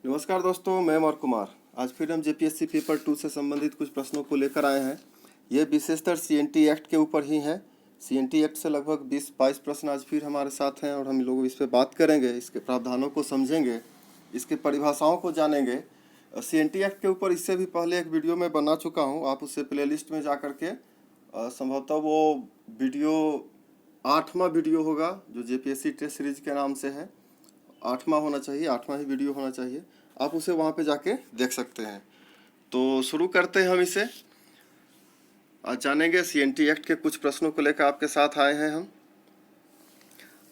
नमस्कार दोस्तों, मैं अमर कुमार। आज फिर हम जेपीएससी पेपर 2 से संबंधित कुछ प्रश्नों को लेकर आए हैं। ये विशेषतर सीएनटी एक्ट के ऊपर ही है। सीएनटी एक्ट से लगभग 20-22 प्रश्न आज फिर हमारे साथ हैं और हम लोग इस पर बात करेंगे, इसके प्रावधानों को समझेंगे, इसके परिभाषाओं को जानेंगे। सीएनटी एक्ट के ऊपर इससे भी पहले एक वीडियो मैं बना चुका हूँ, आप उससे प्लेलिस्ट में जा करके संभवतः वो वीडियो 8वां वीडियो होगा जो जेपीएससी टेस्ट सीरीज के नाम से है। 8वां होना चाहिए, 8वां ही वीडियो होना चाहिए। आप उसे वहाँ पे जाके देख सकते हैं। तो शुरू करते हैं हम इसे। आज जानेंगे सीएनटी एक्ट के कुछ प्रश्नों को लेकर आपके साथ आए हैं हम।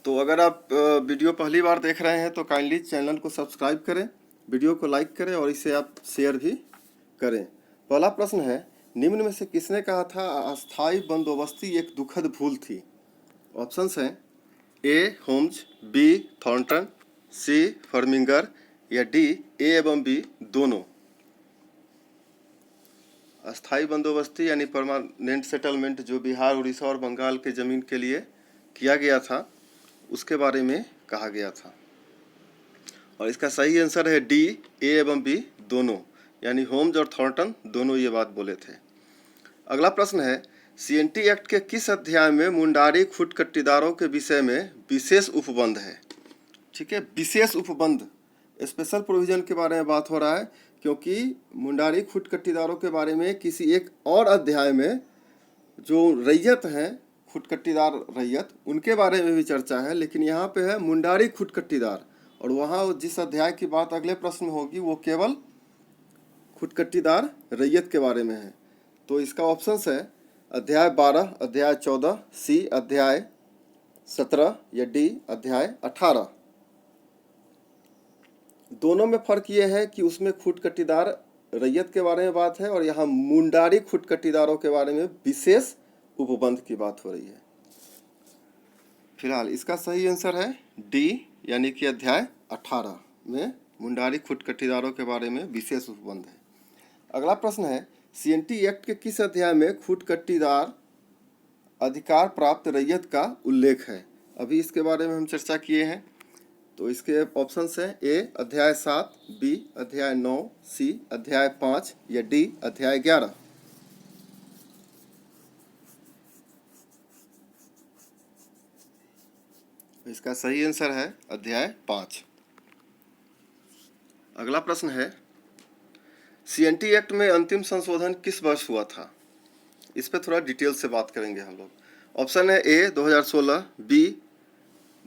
तो अगर आप वीडियो पहली बार देख रहे हैं तो काइंडली चैनल को सब्सक्राइब करें, वीडियो को लाइक करें और इसे आप शेयर भी करें। पहला प्रश्न है, निम्न में से किसने कहा था अस्थायी बंदोबस्ती एक दुखद भूल थी? ऑप्शंस हैं ए होम्स, बी थॉर्नटन, सी फर्मिंगर या डी ए एवं बी दोनों। अस्थाई बंदोबस्ती यानी परमानेंट सेटलमेंट जो बिहार, उड़ीसा और बंगाल के ज़मीन के लिए किया गया था, उसके बारे में कहा गया था। और इसका सही आंसर है डी ए एवं बी दोनों, यानी होम्स और थॉर्नटन दोनों ये बात बोले थे। अगला प्रश्न है, सीएनटी एक्ट के किस अध्याय में मुंडारी खुट कट्टीदारों के विषय में विशेष उपबंध है? ठीक है, विशेष उपबंध, स्पेशल प्रोविजन के बारे में बात हो रहा है, क्योंकि मुंडारी खुट कट्टीदारों के बारे में किसी एक और अध्याय में जो रैयत हैं, खुट कट्टीदार रैयत, उनके बारे में भी चर्चा है। लेकिन यहाँ पे है मुंडारी खुट कट्टीदार, और वहाँ जिस अध्याय की बात अगले प्रश्न में होगी वो केवल खुट कट्टीदार रैयत के बारे में है। तो इसका ऑप्शंस है अध्याय 12, अध्याय 14, सी अध्याय 17 या डी अध्याय 18। दोनों में फ़र्क ये है कि उसमें खुट कट्टीदार रैयत के बारे में बात है और यहाँ मुंडारी खुट कट्टीदारों के बारे में विशेष उपबंध की बात हो रही है। फिलहाल इसका सही आंसर है डी, यानी कि अध्याय 18 में मुंडारी खुट कट्टीदारों के बारे में विशेष उपबंध है। अगला प्रश्न है, सीएनटी एक्ट के किस अध्याय में खुट कट्टीदार अधिकार प्राप्त रैयत का उल्लेख है? अभी इसके बारे में हम चर्चा किए हैं। तो इसके ऑप्शंस हैं ए अध्याय 7, बी अध्याय 9, सी अध्याय 5 या डी अध्याय 11। इसका सही आंसर है अध्याय 5। अगला प्रश्न है, सीएनटी एक्ट में अंतिम संशोधन किस वर्ष हुआ था? इस पर थोड़ा डिटेल से बात करेंगे हम लोग। ऑप्शन है ए 2016, बी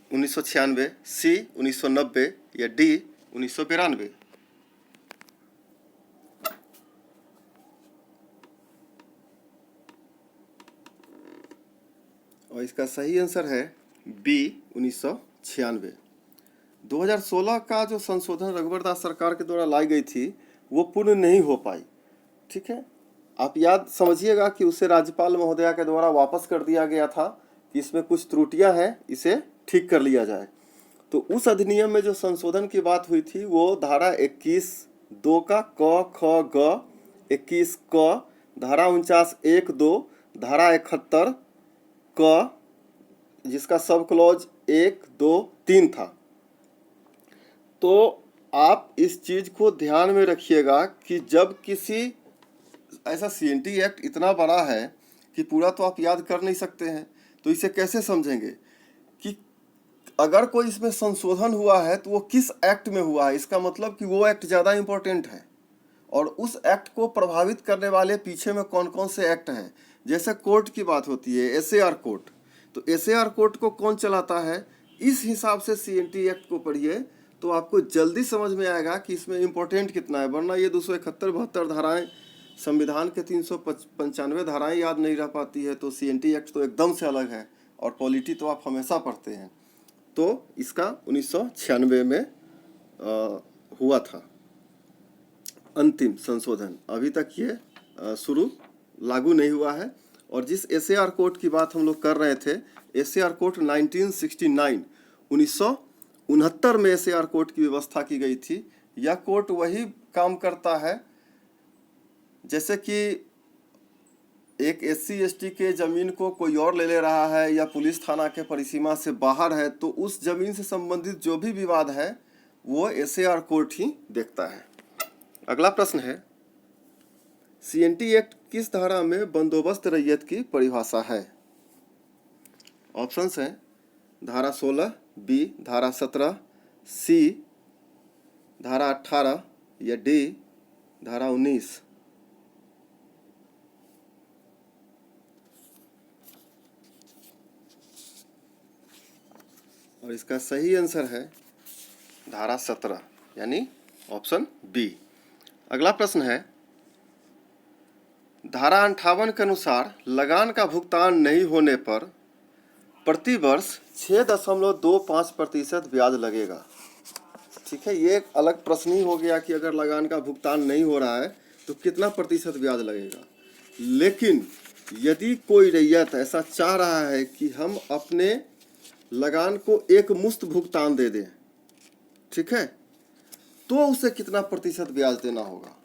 1996, सी 1990 या डी 1992। और इसका सही आंसर है बी 1996। 2016 का जो संशोधन रघुवर दास सरकार के द्वारा लाई गई थी वो पूर्ण नहीं हो पाई। ठीक है, आप याद समझिएगा कि उसे राज्यपाल महोदया के द्वारा वापस कर दिया गया था कि इसमें कुछ त्रुटियां हैं, इसे ठीक कर लिया जाए। तो उस अधिनियम में जो संशोधन की बात हुई थी वो धारा 21(2) का क ख ग, 21 क, धारा 49(1)(2), धारा 71 क, जिसका सब क्लॉज 1, 2, 3 था। तो आप इस चीज़ को ध्यान में रखिएगा कि जब किसी ऐसा सीएनटी एक्ट इतना बड़ा है कि पूरा तो आप याद कर नहीं सकते हैं, तो इसे कैसे समझेंगे कि अगर कोई इसमें संशोधन हुआ है तो वो किस एक्ट में हुआ है? इसका मतलब कि वो एक्ट ज़्यादा इम्पोर्टेंट है और उस एक्ट को प्रभावित करने वाले पीछे में कौन कौन से एक्ट हैं। जैसे कोर्ट की बात होती है, एसएआर कोर्ट, तो एसएआर कोर्ट को कौन चलाता है, इस हिसाब से सीएनटी एक्ट को पढ़िए तो आपको जल्दी समझ में आएगा कि इसमें इम्पोर्टेंट कितना है। वरना ये 271-72 धाराएँ, संविधान के 395 धाराएँ याद नहीं रह पाती है, तो सीएनटी एक्ट तो एकदम से अलग है। और पॉलिटी तो आप हमेशा पढ़ते हैं। तो इसका 1996 में हुआ था अंतिम संशोधन। अभी तक ये शुरू लागू नहीं हुआ है। और जिस एसएआर कोर्ट की बात हम लोग कर रहे थे, एसएआर कोर्ट 1969 में एसएआर कोर्ट की व्यवस्था की गई थी। यह कोर्ट वही काम करता है जैसे कि एक एससी एसटी के ज़मीन को कोई और ले रहा है या पुलिस थाना के परिसीमा से बाहर है, तो उस ज़मीन से संबंधित जो भी विवाद है वो SAR कोर्ट ही देखता है। अगला प्रश्न है, CNT एक्ट किस धारा में बंदोबस्त रैयत की परिभाषा है? ऑप्शंस हैं धारा 16, बी धारा 17, सी धारा 18 या डी धारा 19। और इसका सही आंसर है धारा 17 यानी ऑप्शन बी। अगला प्रश्न है, धारा 58 के अनुसार लगान का भुगतान नहीं होने पर प्रति वर्ष 6.25% ब्याज लगेगा। ठीक है, ये एक अलग प्रश्न ही हो गया कि अगर लगान का भुगतान नहीं हो रहा है तो कितना प्रतिशत ब्याज लगेगा। लेकिन यदि कोई रैयत ऐसा चाह रहा है कि हम अपने लगान को एक मुश्त भुगतान दे दें, ठीक है, तो उसे कितना प्रतिशत ब्याज देना होगा?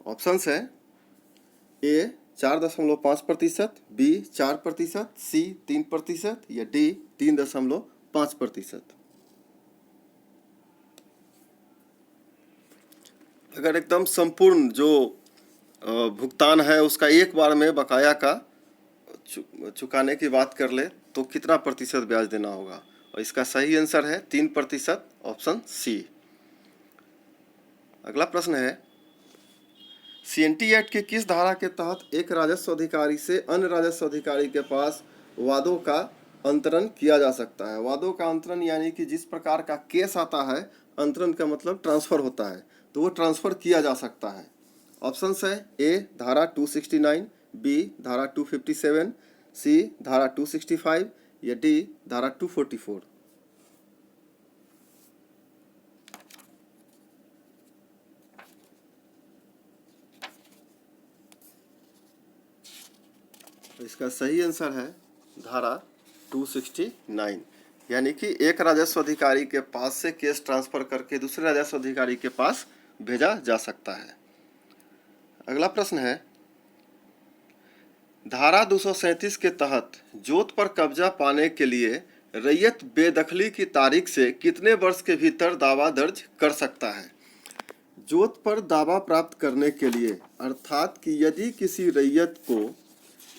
ऑप्शंस है ए 4.5%, बी 4%, सी 3% या डी 3.5%। अगर एकदम संपूर्ण जो भुगतान है उसका एक बार में बकाया का चुकाने की बात कर ले तो कितना प्रतिशत ब्याज देना होगा? और इसका सही आंसर है 3%, ऑप्शन सी। अगला प्रश्न है, CNT एक्ट के किस धारा के तहत एक राजस्व अधिकारी से अन्य राजस्व अधिकारी के पास वादों का अंतरण किया जा सकता है? वादों का अंतरण यानी कि जिस प्रकार का केस आता है, अंतरण का मतलब ट्रांसफर होता है, तो वो ट्रांसफर किया जा सकता है। ऑप्शंस है ए धारा 269, बी धारा 257, सी धारा 265 या डी धारा 244। तो इसका सही आंसर है धारा 269 यानी कि एक राजस्व अधिकारी के पास से केस ट्रांसफर करके दूसरे राजस्व अधिकारी के पास भेजा जा सकता है। अगला प्रश्न है, धारा 237 के तहत जोत पर कब्जा पाने के लिए रैयत बेदखली की तारीख से कितने वर्ष के भीतर दावा दर्ज कर सकता है? जोत पर दावा प्राप्त करने के लिए, अर्थात कि यदि किसी रैयत को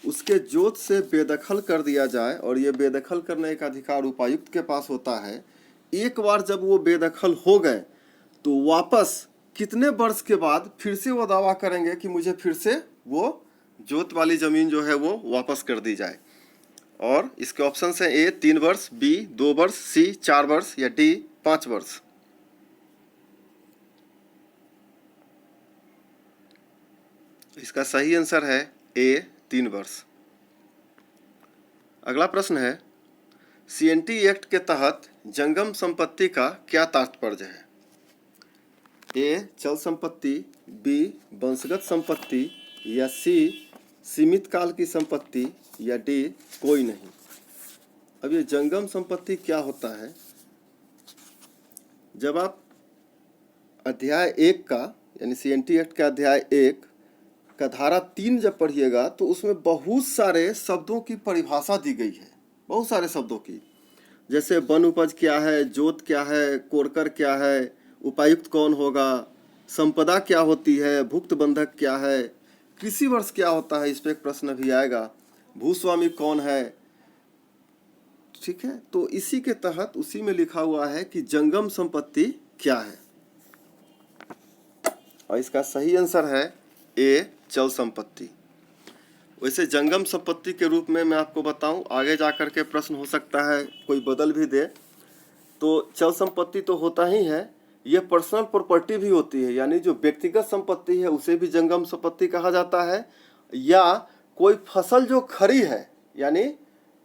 उसके जोत से बेदखल कर दिया जाए और ये बेदखल करने का अधिकार उपायुक्त के पास होता है, एक बार जब वो बेदखल हो गए तो वापस कितने वर्ष के बाद फिर से वो दावा करेंगे कि मुझे फिर से वो जोत वाली ज़मीन जो है वो वापस कर दी जाए? और इसके ऑप्शन हैं ए 3 वर्ष, बी 2 वर्ष, सी 4 वर्ष या डी 5 वर्ष। इसका सही आंसर है ए 3 वर्ष। अगला प्रश्न है, CNT एक्ट के तहत जंगम संपत्ति का क्या तात्पर्य है? ए चल संपत्ति, बी वंशगत संपत्ति या सी सीमित काल की संपत्ति या डी कोई नहीं। अब ये जंगम संपत्ति क्या होता है? जब आप अध्याय 1 का यानी CNT एक्ट का अध्याय 1 का धारा 3 जब पढ़िएगा तो उसमें बहुत सारे शब्दों की परिभाषा दी गई है, बहुत सारे शब्दों की, जैसे वन उपज क्या है, जोत क्या है, कोरकर क्या है, उपायुक्त कौन होगा, संपदा क्या होती है, भुक्त बंधक क्या है, कृषि वर्ष क्या होता है, इस पर एक प्रश्न भी आएगा, भूस्वामी कौन है। ठीक है, तो इसी के तहत उसी में लिखा हुआ है कि जंगम संपत्ति क्या है, और इसका सही आंसर है ए चल संपत्ति। वैसे जंगम संपत्ति के रूप में मैं आपको बताऊं, आगे जाकर के प्रश्न हो सकता है कोई बदल भी दे, तो चल संपत्ति तो होता ही है, ये पर्सनल प्रॉपर्टी भी होती है, यानी जो व्यक्तिगत संपत्ति है उसे भी जंगम संपत्ति कहा जाता है, या कोई फसल जो खड़ी है यानी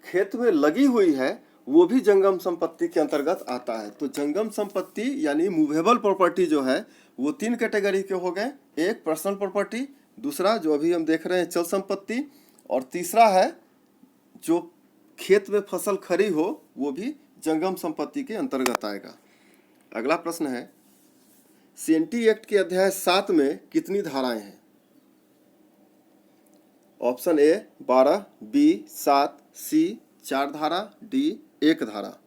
खेत में लगी हुई है वो भी जंगम संपत्ति के अंतर्गत आता है। तो जंगम संपत्ति यानी मूवेबल प्रॉपर्टी जो है वो 3 कैटेगरी के हो गए, एक पर्सनल प्रॉपर्टी, दूसरा जो अभी हम देख रहे हैं चल संपत्ति, और तीसरा है जो खेत में फसल खड़ी हो वो भी जंगम संपत्ति के अंतर्गत आएगा। अगला प्रश्न है, CNT एक्ट के अध्याय 7 में कितनी धाराएं हैं? ऑप्शन ए 12, बी 7, सी 4 धारा, डी 1 धारा।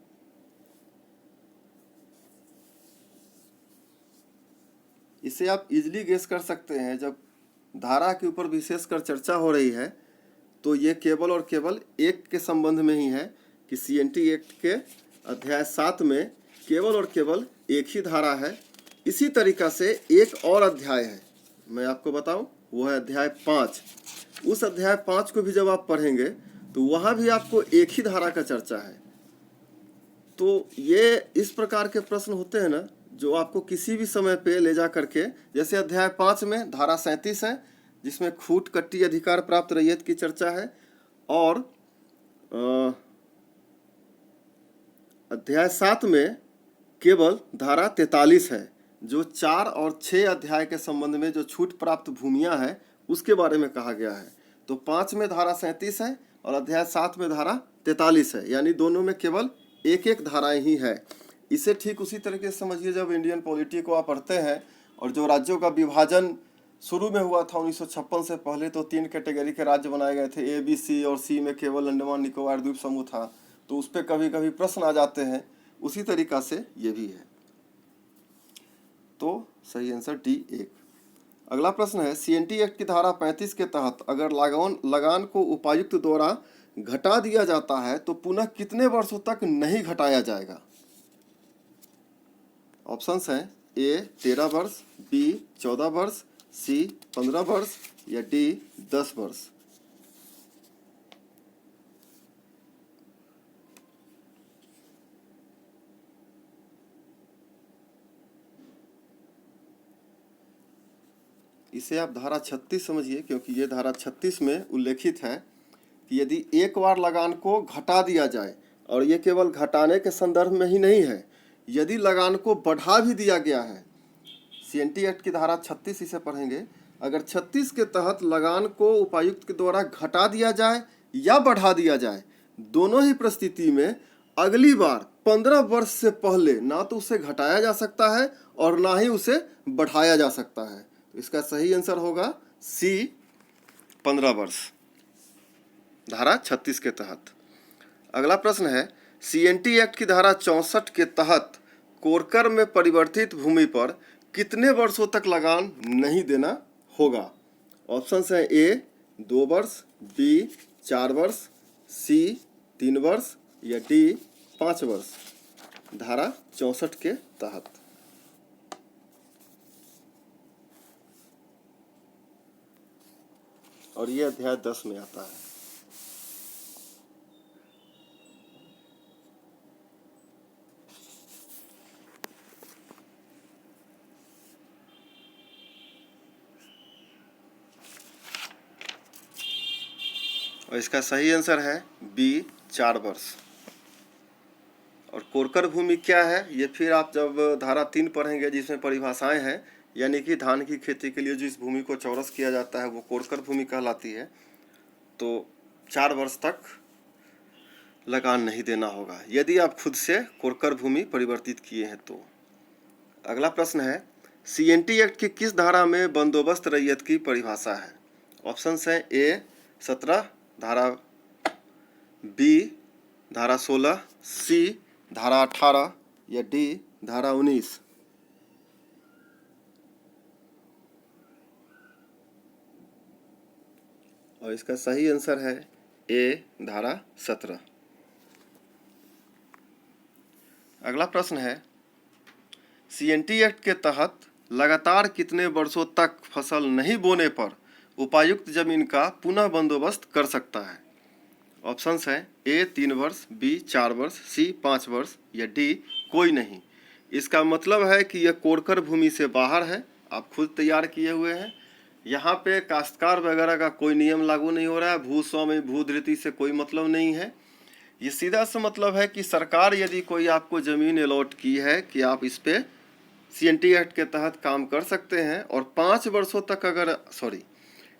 इसे आप इजीली गेस कर सकते हैं। जब धारा के ऊपर विशेषकर चर्चा हो रही है तो ये केवल और केवल एक के संबंध में ही है कि सीएनटी एक्ट के अध्याय 7 में केवल और केवल एक ही धारा है। इसी तरीक़ा से एक और अध्याय है, मैं आपको बताऊं, वो है अध्याय 5। उस अध्याय 5 को भी जब आप पढ़ेंगे तो वहाँ भी आपको एक ही धारा का चर्चा है। तो ये इस प्रकार के प्रश्न होते हैं ना, जो आपको किसी भी समय पे ले जा करके, जैसे अध्याय 5 में धारा 37 है जिसमें खूट कट्टी अधिकार प्राप्त रैयत की चर्चा है, और अध्याय 7 में केवल धारा 43 है जो 4 और 6 अध्याय के संबंध में जो छूट प्राप्त भूमियां हैं उसके बारे में कहा गया है। तो 5 में धारा 37 है और अध्याय 7 में धारा 43 है, यानी दोनों में केवल एक एक धाराएं ही है। इसे ठीक उसी तरीके से समझिए जब इंडियन पॉलिटी को आप पढ़ते हैं और जो राज्यों का विभाजन शुरू में हुआ था 1956 से पहले, तो 3 कैटेगरी के राज्य बनाए गए थे, ए, बी, सी, और सी में केवल अंडमान निकोबार द्वीप समूह था। तो उस पर कभी कभी प्रश्न आ जाते हैं, उसी तरीका से ये भी है। तो सही आंसर डी 1। अगला प्रश्न है, सीएनटी एक्ट की धारा 35 के तहत अगर लगान को उपायुक्त द्वारा घटा दिया जाता है तो पुनः कितने वर्षों तक नहीं घटाया जाएगा? ऑप्शंस हैं ए 13 वर्ष, बी 14 वर्ष, सी 15 वर्ष या डी 10 वर्ष। इसे आप धारा 36 समझिए, क्योंकि ये धारा 36 में उल्लेखित है कि यदि एक बार लगान को घटा दिया जाए, और ये केवल घटाने के संदर्भ में ही नहीं है, यदि लगान को बढ़ा भी दिया गया है, सीएनटी एक्ट की धारा 36 इसे पढ़ेंगे, अगर 36 के तहत लगान को उपायुक्त के द्वारा घटा दिया जाए या बढ़ा दिया जाए, दोनों ही परिस्थिति में अगली बार 15 वर्ष से पहले ना तो उसे घटाया जा सकता है और ना ही उसे बढ़ाया जा सकता है। तो इसका सही आंसर होगा सी 15 वर्ष, धारा 36 के तहत। अगला प्रश्न है, सीएनटी एक्ट की धारा 64 के तहत कोरकर में परिवर्तित भूमि पर कितने वर्षों तक लगान नहीं देना होगा? ऑप्शंस हैं ए 2 वर्ष, बी 4 वर्ष, सी 3 वर्ष या डी 5 वर्ष, धारा 64 के तहत। और ये अध्याय 10 में आता है। और इसका सही आंसर है बी 4 वर्ष। और कोरकर भूमि क्या है, ये फिर आप जब धारा 3 पढ़ेंगे जिसमें परिभाषाएं हैं, यानी कि धान की खेती के लिए जिस भूमि को चौरस किया जाता है वो कोरकर भूमि कहलाती है। तो 4 वर्ष तक लगान नहीं देना होगा यदि आप खुद से कोरकर भूमि परिवर्तित किए हैं तो। अगला प्रश्न है, सीएनटी एक्ट की किस धारा में बंदोबस्त रैयत की परिभाषा है? ऑप्शंस हैं ए 17 धारा, बी धारा 16, सी धारा 18 या डी धारा 19। और इसका सही आंसर है ए धारा 17। अगला प्रश्न है, सीएनटी एक्ट के तहत लगातार कितने वर्षों तक फसल नहीं बोने पर उपायुक्त जमीन का पुनः बंदोबस्त कर सकता है? ऑप्शंस हैं ए 3 वर्ष, बी 4 वर्ष, सी 5 वर्ष या डी कोई नहीं। इसका मतलब है कि यह कोरकर भूमि से बाहर है, आप खुद तैयार किए हुए हैं। यहाँ पे काश्तकार वगैरह का कोई नियम लागू नहीं हो रहा है, भूस्वामी भूधृति से कोई मतलब नहीं है। ये सीधा सा मतलब है कि सरकार यदि कोई आपको ज़मीन अलॉट की है कि आप इस पे सीएनटी एक्ट के तहत काम कर सकते हैं, और 5 वर्षों तक अगर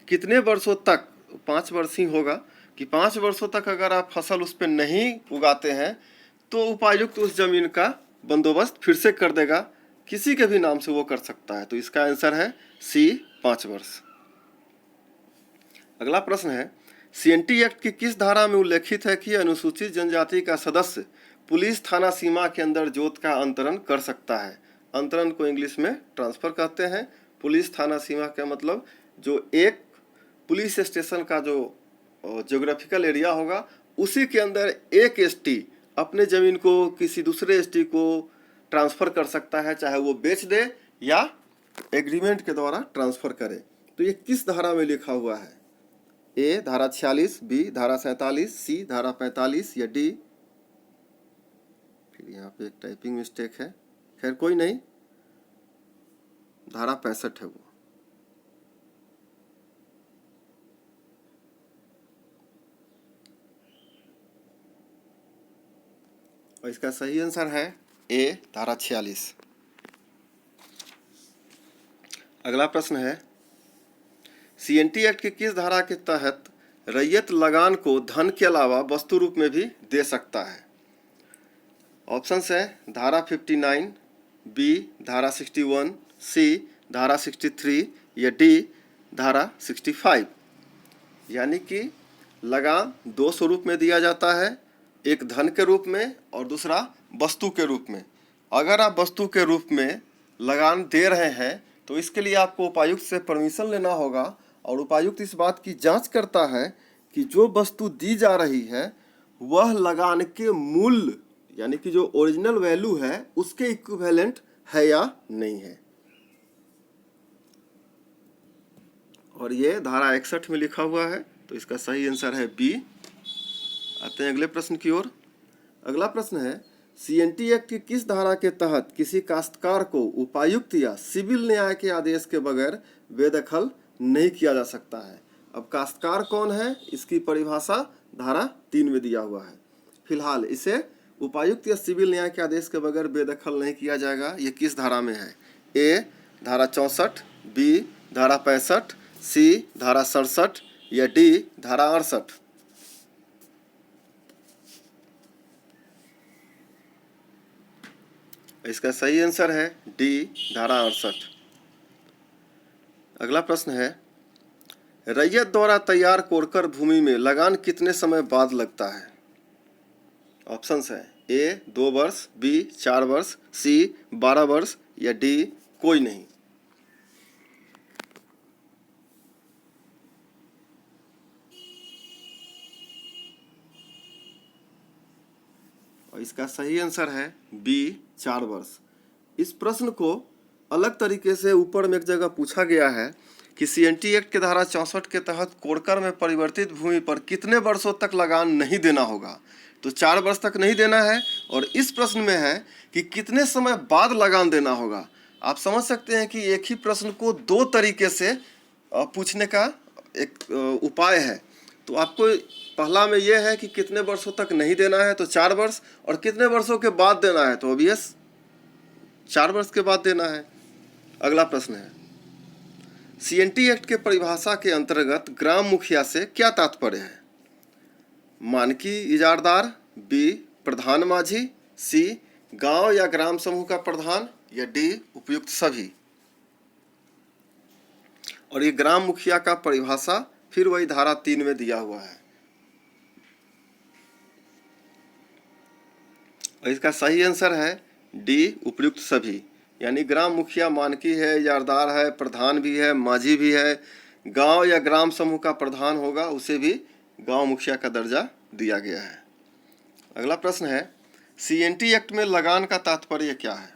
कितने वर्षों तक, 5 वर्ष ही होगा कि 5 वर्षों तक अगर आप फसल उस पर नहीं उगाते हैं तो उपायुक्त उस जमीन का बंदोबस्त फिर से कर देगा, किसी के भी नाम से वो कर सकता है। तो इसका आंसर है सी 5 वर्ष। अगला प्रश्न है, सीएनटी एक्ट की किस धारा में उल्लेखित है कि अनुसूचित जनजाति का सदस्य पुलिस थाना सीमा के अंदर जोत का अंतरण कर सकता है? अंतरण को इंग्लिश में ट्रांसफ़र कहते हैं। पुलिस थाना सीमा का मतलब जो एक पुलिस स्टेशन का जो ज्योग्राफिकल एरिया होगा उसी के अंदर एक एसटी अपने ज़मीन को किसी दूसरे एसटी को ट्रांसफ़र कर सकता है, चाहे वो बेच दे या एग्रीमेंट के द्वारा ट्रांसफ़र करे। तो ये किस धारा में लिखा हुआ है? ए धारा 46, बी धारा 47, सी धारा 45 या डी? फिर यहाँ पे एक टाइपिंग मिस्टेक है, खैर कोई नहीं, धारा 65 है वो। और इसका सही आंसर है ए धारा 46। अगला प्रश्न है सीएनटी एक्ट की किस धारा के तहत रैयत लगान को धन के अलावा वस्तु रूप में भी दे सकता है? ऑप्शंस है धारा 59, बी धारा 61, सी धारा 63 या डी धारा 65। यानी कि लगान दो स्वरूप में दिया जाता है, एक धन के रूप में और दूसरा वस्तु के रूप में। अगर आप वस्तु के रूप में लगान दे रहे हैं तो इसके लिए आपको उपायुक्त से परमिशन लेना होगा और उपायुक्त इस बात की जांच करता है कि जो वस्तु दी जा रही है वह लगान के मूल्य यानी कि जो ओरिजिनल वैल्यू है उसके इक्विवेलेंट है या नहीं है। और ये धारा 61 में लिखा हुआ है, तो इसका सही आंसर है बी। आते हैं अगले प्रश्न की ओर। अगला प्रश्न है सीएनटी एक्ट की किस धारा के तहत किसी काश्तकार को उपायुक्त या सिविल न्याय के आदेश के बगैर बेदखल नहीं किया जा सकता है? अब काश्तकार कौन है इसकी परिभाषा धारा 3 में दिया हुआ है। फिलहाल इसे उपायुक्त या सिविल न्याय के आदेश के बगैर बेदखल नहीं किया जाएगा। ये किस धारा में है? ए धारा 64, बी धारा 65, सी धारा 67 या डी धारा 68? इसका सही आंसर है डी धारा 68। अगला प्रश्न है रैयत द्वारा तैयार कोरकर भूमि में लगान कितने समय बाद लगता है? ऑप्शंस है ए 2 वर्ष, बी 4 वर्ष, सी 12 वर्ष या डी कोई नहीं। और इसका सही आंसर है बी 4 वर्ष। इस प्रश्न को अलग तरीके से ऊपर में एक जगह पूछा गया है कि सीएनटी एक्ट के धारा 64 के तहत कोरकर में परिवर्तित भूमि पर कितने वर्षों तक लगान नहीं देना होगा? तो 4 वर्ष तक नहीं देना है। और इस प्रश्न में है कि कितने समय बाद लगान देना होगा। आप समझ सकते हैं कि एक ही प्रश्न को दो तरीके से पूछने का एक उपाय है। तो आपको पहला में यह है कि कितने वर्षों तक नहीं देना है, तो 4 वर्ष, और कितने वर्षों के बाद देना है, तो ऑब्वियस 4 वर्ष के बाद देना है। अगला प्रश्न है सीएनटी एक्ट के परिभाषा के अंतर्गत ग्राम मुखिया से क्या तात्पर्य है? मानकी इजारदार, बी प्रधान माझी, सी गांव या ग्राम समूह का प्रधान या डी उपयुक्त सभी? और ये ग्राम मुखिया का परिभाषा फिर वही धारा 3 में दिया हुआ है। और इसका सही आंसर है डी उपयुक्त सभी। यानी ग्राम मुखिया मानकी है, इजारदार है, प्रधान भी है, माझी भी है, गांव या ग्राम समूह का प्रधान होगा उसे भी गांव मुखिया का दर्जा दिया गया है। अगला प्रश्न है सीएनटी एक्ट में लगान का तात्पर्य क्या है?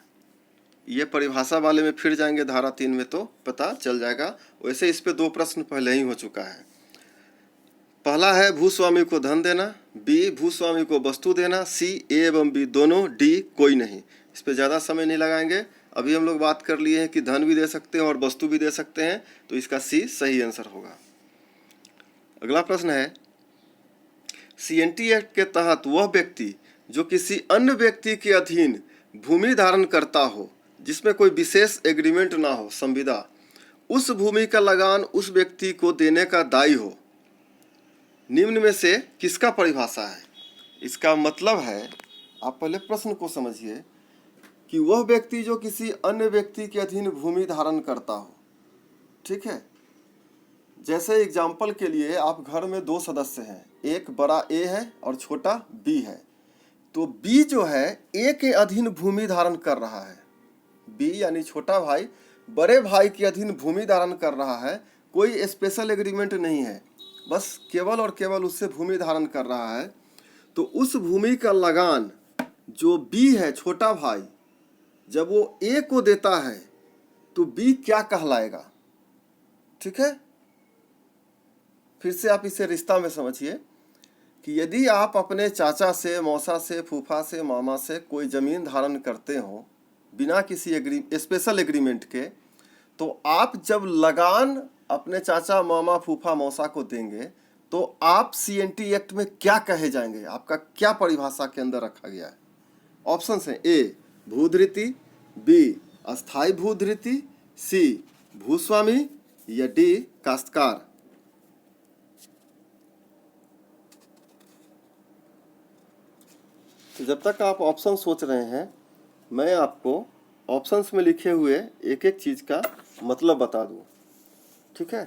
ये परिभाषा वाले में फिर जाएंगे धारा 3 में तो पता चल जाएगा। वैसे इस पे 2 प्रश्न पहले ही हो चुका है। पहला है भूस्वामी को धन देना, बी भूस्वामी को वस्तु देना, सी ए एवं बी दोनों, डी कोई नहीं। इस पे ज़्यादा समय नहीं लगाएंगे। अभी हम लोग बात कर लिए हैं कि धन भी दे सकते हैं और वस्तु भी दे सकते हैं, तो इसका सी सही आंसर होगा। अगला प्रश्न है सीएनटी एक्ट के तहत वह व्यक्ति जो किसी अन्य व्यक्ति के अधीन भूमि धारण करता हो जिसमें कोई विशेष एग्रीमेंट ना हो, संविदा, उस भूमि का लगान उस व्यक्ति को देने का दायी हो, निम्न में से किसका परिभाषा है? इसका मतलब है, आप पहले प्रश्न को समझिए कि वह व्यक्ति जो किसी अन्य व्यक्ति के अधीन भूमि धारण करता हो, ठीक है। जैसे एग्जाम्पल के लिए आप घर में 2 सदस्य हैं, एक बड़ा ए है और छोटा बी है। तो बी जो है ए के अधीन भूमि धारण कर रहा है, बी यानी छोटा भाई बड़े भाई के अधीन भूमि धारण कर रहा है, कोई स्पेशल एग्रीमेंट नहीं है, बस केवल और केवल उससे भूमि धारण कर रहा है, तो उस भूमि का लगान जो बी है छोटा भाई जब वो ए को देता है तो बी क्या कहलाएगा? ठीक है, फिर से आप इसे रिश्ता में समझिए कि यदि आप अपने चाचा से, मौसा से, फूफा से, मामा से कोई ज़मीन धारण करते हो बिना किसी स्पेशल एग्रीमेंट के, तो आप जब लगान अपने चाचा, मामा, फूफा, मौसा को देंगे तो आप CNT एक्ट में क्या कहे जाएंगे? आपका क्या परिभाषा के अंदर रखा गया है? ऑप्शन है ए भूधृति, बी अस्थाई भूधृति, सी भूस्वामी या डी काश्तकार। तो जब तक आप ऑप्शन सोच रहे हैं मैं आपको ऑप्शंस में लिखे हुए एक एक चीज का मतलब बता दूं। ठीक है,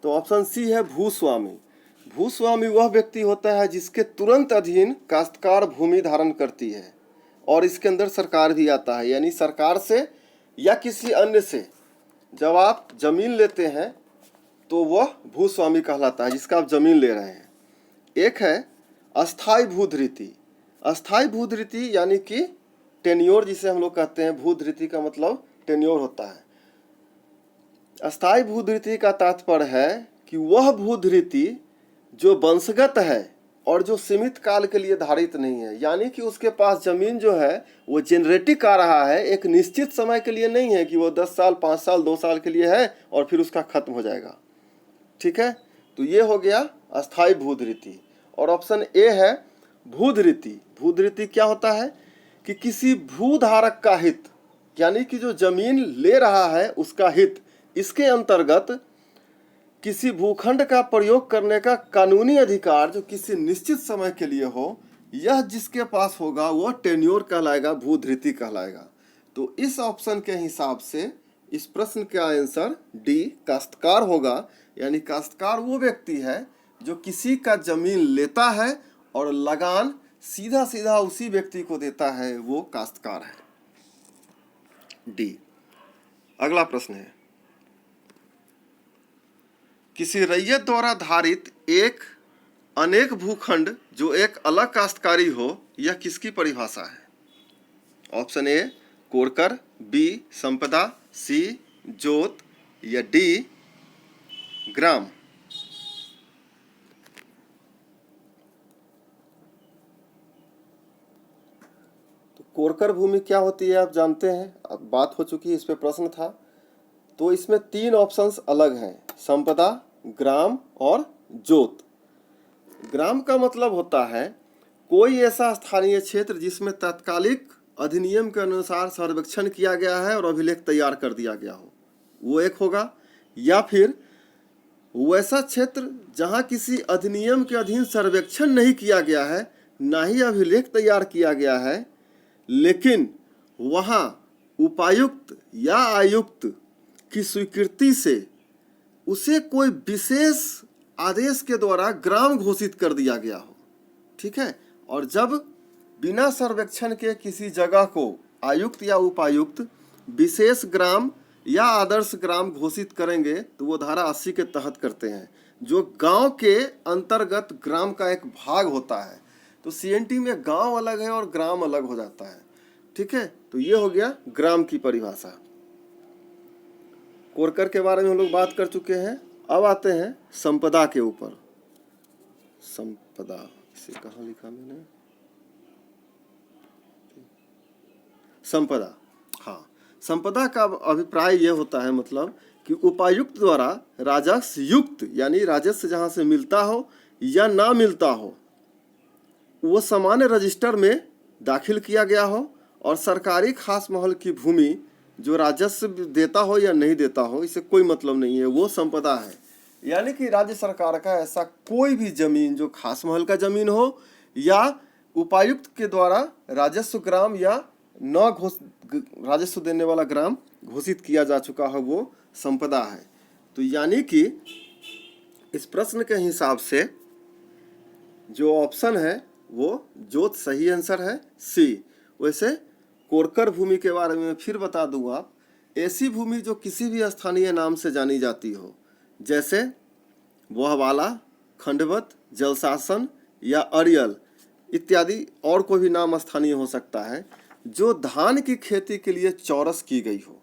तो ऑप्शन सी है भूस्वामी। भूस्वामी वह व्यक्ति होता है जिसके तुरंत अधीन काश्तकार भूमि धारण करती है और इसके अंदर सरकार भी आता है, यानी सरकार से या किसी अन्य से जब आप जमीन लेते हैं तो वह भूस्वामी कहलाता है, जिसका आप जमीन ले रहे हैं। एक है अस्थाई भूधृति। अस्थाई भूधृति यानी कि टेन्योर जिसे हम लोग कहते हैं, भूधृति का मतलब टेन्योर होता है। अस्थाई भूधृति का तात्पर्य है कि वह भूधृति जो वंशगत है और जो सीमित काल के लिए धारित नहीं है, यानी कि उसके पास जमीन जो है वो जेनरेटिक आ रहा है, एक निश्चित समय के लिए नहीं है कि वो 10 साल, 5 साल, 2 साल के लिए है और फिर उसका खत्म हो जाएगा। ठीक है, तो ये हो गया अस्थाई भूधृति। और ऑप्शन ए है भूधृति। भूधृति क्या होता है कि किसी भूधारक का हित, यानी कि जो जमीन ले रहा है उसका हित, इसके अंतर्गत किसी भूखंड का प्रयोग करने का कानूनी अधिकार जो किसी निश्चित समय के लिए हो, यह जिसके पास होगा वह टेन्योर कहलाएगा, भूधृति कहलाएगा। तो इस ऑप्शन के हिसाब से इस प्रश्न का आंसर डी काश्तकार होगा, यानी काश्तकार वो व्यक्ति है जो किसी का जमीन लेता है और लगान सीधा सीधा उसी व्यक्ति को देता है, वो काश्तकार है। डी। अगला प्रश्न है, किसी रैयत द्वारा धारित एक अनेक भूखंड जो एक अलग काश्तकारी हो, यह किसकी परिभाषा है? ऑप्शन ए कोरकर, बी संपदा, सी जोत या डी ग्राम। तो कोरकर भूमि क्या होती है आप जानते हैं, अब बात हो चुकी है, इस पे प्रश्न था। तो इसमें 3 ऑप्शंस अलग हैं, संपदा, ग्राम और जोत। ग्राम का मतलब होता है कोई ऐसा स्थानीय क्षेत्र जिसमें तात्कालिक अधिनियम के अनुसार सर्वेक्षण किया गया है और अभिलेख तैयार कर दिया गया हो, वो एक होगा। या फिर वैसा क्षेत्र जहां किसी अधिनियम के अधीन सर्वेक्षण नहीं किया गया है, ना ही अभिलेख तैयार किया गया है, लेकिन वहां उपायुक्त या आयुक्त की स्वीकृति से उसे कोई विशेष आदेश के द्वारा ग्राम घोषित कर दिया गया हो। ठीक है, और जब बिना सर्वेक्षण के किसी जगह को आयुक्त या उपायुक्त विशेष ग्राम या आदर्श ग्राम घोषित करेंगे तो वो धारा 80 के तहत करते हैं, जो गांव के अंतर्गत ग्राम का एक भाग होता है। तो CNT में गांव अलग है और ग्राम अलग हो जाता है। ठीक है, तो ये हो गया ग्राम की परिभाषा। कोरकर के बारे में हम लोग बात कर चुके हैं। अब आते हैं संपदा के ऊपर। संपदा, इसे कहाँ लिखा मैंने? संपदा, हाँ, संपदा का अभिप्राय यह होता है मतलब कि उपायुक्त द्वारा राजस्व युक्त, यानी राजस्व जहाँ से मिलता हो या ना मिलता हो, वो सामान्य रजिस्टर में दाखिल किया गया हो और सरकारी खास महल की भूमि जो राजस्व देता हो या नहीं देता हो, इससे कोई मतलब नहीं है, वो संपदा है। यानी कि राज्य सरकार का ऐसा कोई भी जमीन जो खास महल का जमीन हो या उपायुक्त के द्वारा राजस्व ग्राम या राजस्व देने वाला ग्राम घोषित किया जा चुका है, वो संपदा है। तो यानी कि इस प्रश्न के हिसाब से जो ऑप्शन है वो जोत सही आंसर है, सी। वैसे कोरकर भूमि के बारे में फिर बता दूँ आप, ऐसी भूमि जो किसी भी स्थानीय नाम से जानी जाती हो, जैसे बोहवाला, खंडवत, जलशासन या अरियल इत्यादि, और कोई भी नाम स्थानीय हो सकता है, जो धान की खेती के लिए चौरस की गई हो,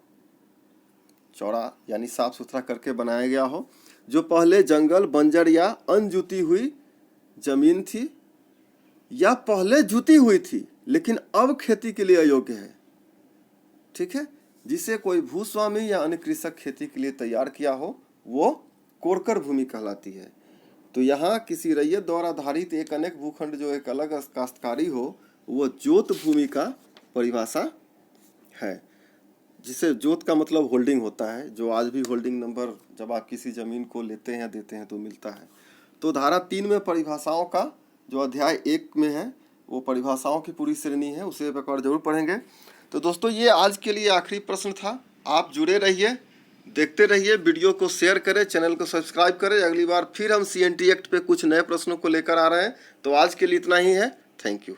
चौड़ा यानी साफ सुथरा करके बनाया गया हो, जो पहले जंगल, बंजर या अनजुती हुई जमीन थी, या पहले जुती हुई थी लेकिन अब खेती के लिए अयोग्य है, ठीक है, जिसे कोई भूस्वामी या अन्य कृषक खेती के लिए तैयार किया हो, वो कोरकर भूमि कहलाती है। तो यहाँ किसी रैयत द्वारा धारित एक अनेक भूखंड जो एक अलग काश्तकारी हो, वो जोत भूमि का परिभाषा है, जिसे जोत का मतलब होल्डिंग होता है, जो आज भी होल्डिंग नंबर जब आप किसी ज़मीन को लेते हैं देते हैं तो मिलता है। तो धारा 3 में परिभाषाओं का जो अध्याय 1 में है वो परिभाषाओं की पूरी श्रेणी है, उसे एक बार जरूर पढ़ेंगे। तो दोस्तों ये आज के लिए आखिरी प्रश्न था। आप जुड़े रहिए, देखते रहिए, वीडियो को शेयर करें, चैनल को सब्सक्राइब करें। अगली बार फिर हम CNT एक्ट पे कुछ नए प्रश्नों को लेकर आ रहे हैं। तो आज के लिए इतना ही है। Thank you.